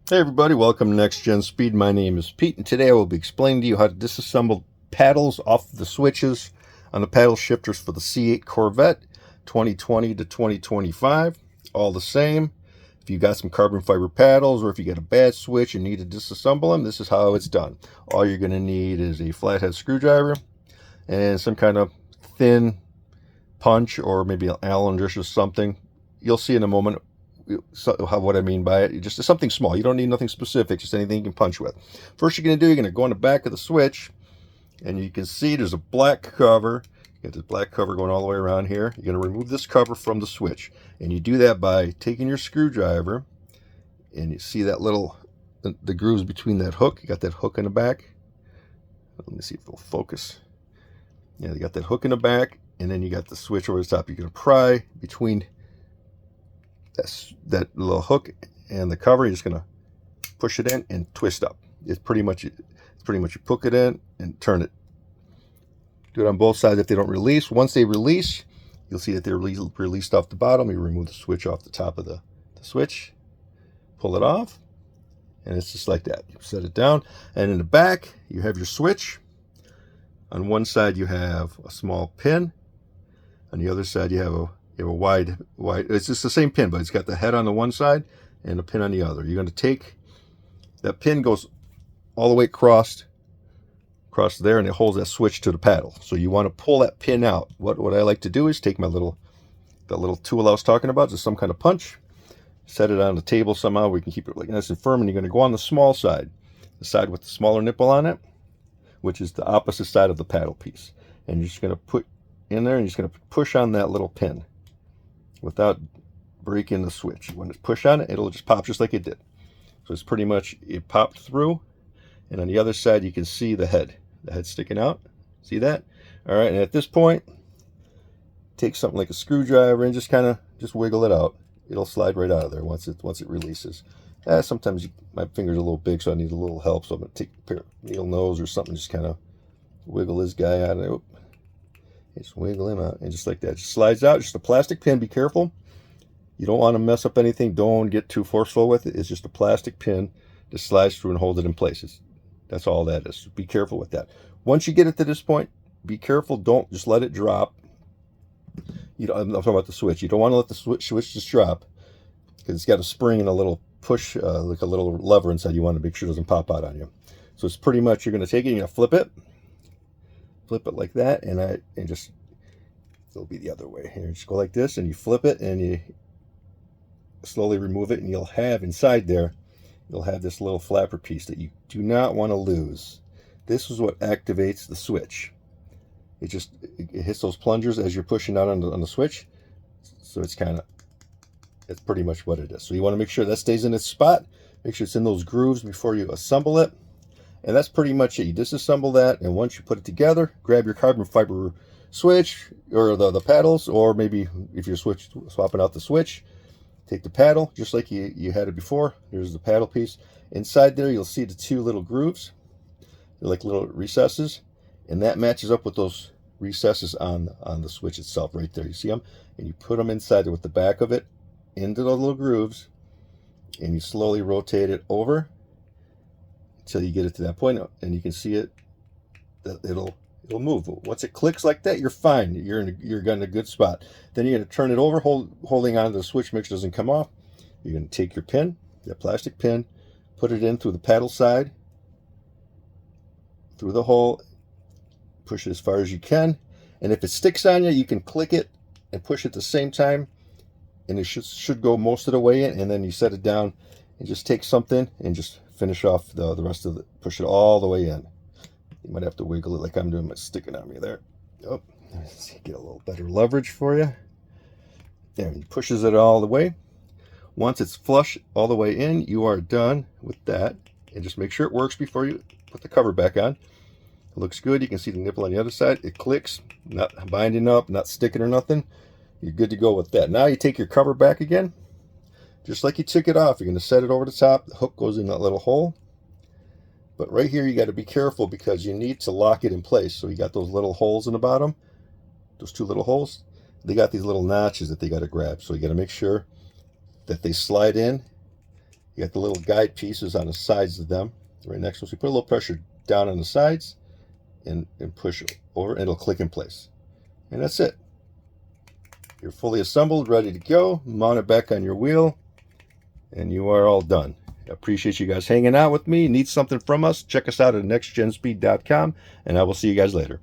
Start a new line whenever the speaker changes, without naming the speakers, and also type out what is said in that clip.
Hey everybody, welcome to Next Gen Speed. My name is Pete, and today I will be explaining to you how to disassemble paddles off the switches on the paddle shifters for the C8 Corvette 2020 to 2025. All the same. If you got some carbon fiber paddles or if you got a bad switch and need to disassemble them, this is how it's done. All you're going to need is a flathead screwdriver and some kind of thin punch or maybe an Allen wrench or something. You'll see in a moment what I mean by it. Just something small. You don't need nothing specific, just anything you can punch with. First you're going to do, you're going to go on the back of the switch, and you can see there's a black cover. You got this black cover going all the way around here. You're going to remove this cover from the switch, and you do that by taking your screwdriver, and you see that little, the grooves between that hook. You got that hook in the back. Let me see if it'll focus. Yeah, you got that hook in the back, and then you got the switch over the top. You're going to pry between that little hook and the cover. You're just going to push it in and twist up. It's pretty much you hook it in and turn it. Do it on both sides if they don't release. Once they release, you'll see that they're released off the bottom. You remove the switch off the top of the switch, pull it off, and it's just like that. You set it down, and in the back you have your switch. On one side you have a small pin, on the other side you have a wide, it's just the same pin, but it's got the head on the one side and a pin on the other. You're going to take, that pin goes all the way across there, and it holds that switch to the paddle. So you want to pull that pin out. What I like to do is take my little tool I was talking about, just some kind of punch, set it on the table somehow. We can keep it like nice and firm, and you're going to go on the small side, the side with the smaller nipple on it, which is the opposite side of the paddle piece. And you're just going to put in there, and you're just going to push on that little pin without breaking the switch. When it's push on it, it'll just pop just like it did. So it's pretty much, it popped through, and on the other side you can see the head sticking out. See that? All right, and at this point, take something like a screwdriver and just kind of wiggle it out. It'll slide right out of there once it releases. Sometimes my finger's a little big, so I need a little help. So I'm gonna take a pair of needle nose or something, just kind of wiggle this guy out of there. Just wiggle him out, and just like that, just slides out. Just a plastic pin. Be careful. You don't want to mess up anything. Don't get too forceful with it. It's just a plastic pin that slides through and hold it in place. That's all that is. Be careful with that. Once you get it to this point, be careful. Don't just let it drop. I'm talking about the switch. You don't want to let the switch just drop, because it's got a spring and a little push, like a little lever inside. You want to make sure it doesn't pop out on you. So it's pretty much, you're going to take it, you're going to flip it like that, and just, it'll be the other way here. Just go like this, and you flip it, and you slowly remove it, and you'll have inside there, you'll have this little flapper piece that you do not want to lose. This is what activates the switch. It hits those plungers as you're pushing out on the switch. So it's pretty much what it is. So you want to make sure that stays in its spot. Make sure it's in those grooves before you assemble it. And that's pretty much it. You disassemble that, and once you put it together, grab your carbon fiber switch or the paddles, or maybe if you're swapping out the switch, take the paddle just like you had it before. Here's the paddle piece. Inside there you'll see the two little grooves. They're like little recesses, and that matches up with those recesses on the switch itself right there. You see them? And you put them inside there with the back of it into those little grooves, and you slowly rotate it over until you get it to that point, and you can see it, that it'll move. Once it clicks like that, you're fine. You're in a good spot. Then you're going to turn it over, holding on to the switch, make sure it doesn't come off. You're going to take your pin, that plastic pin, put it in through the paddle side, through the hole, push it as far as you can, and if it sticks on you, you can click it and push it at the same time, and it should go most of the way in. And then you set it down and just take something and just finish off the rest of it. Push it all the way in. You might have to wiggle it like I'm doing. It's sticking on me there. Oh, let's get a little better leverage for you. There, he pushes it all the way. Once it's flush all the way in, you are done with that. And just make sure it works before you put the cover back on. It looks good. You can see the nipple on the other side. It clicks, not binding up, not sticking or nothing. You're good to go with that. Now you take your cover back again, just like you took it off. You're going to set it over the top. The hook goes in that little hole. But right here, you got to be careful, because you need to lock it in place. So you got those little holes in the bottom, those two little holes. They got these little notches that they got to grab. So you got to make sure that they slide in You got the little guide pieces on the sides of them, right next to us. You put a little pressure down on the sides and push it over, and it'll click in place. And that's it. You're fully assembled, ready to go. Mount it back on your wheel, and you are all done. I appreciate you guys hanging out with me. Need something from us? Check us out at nextgenspeed.com, and I will see you guys later.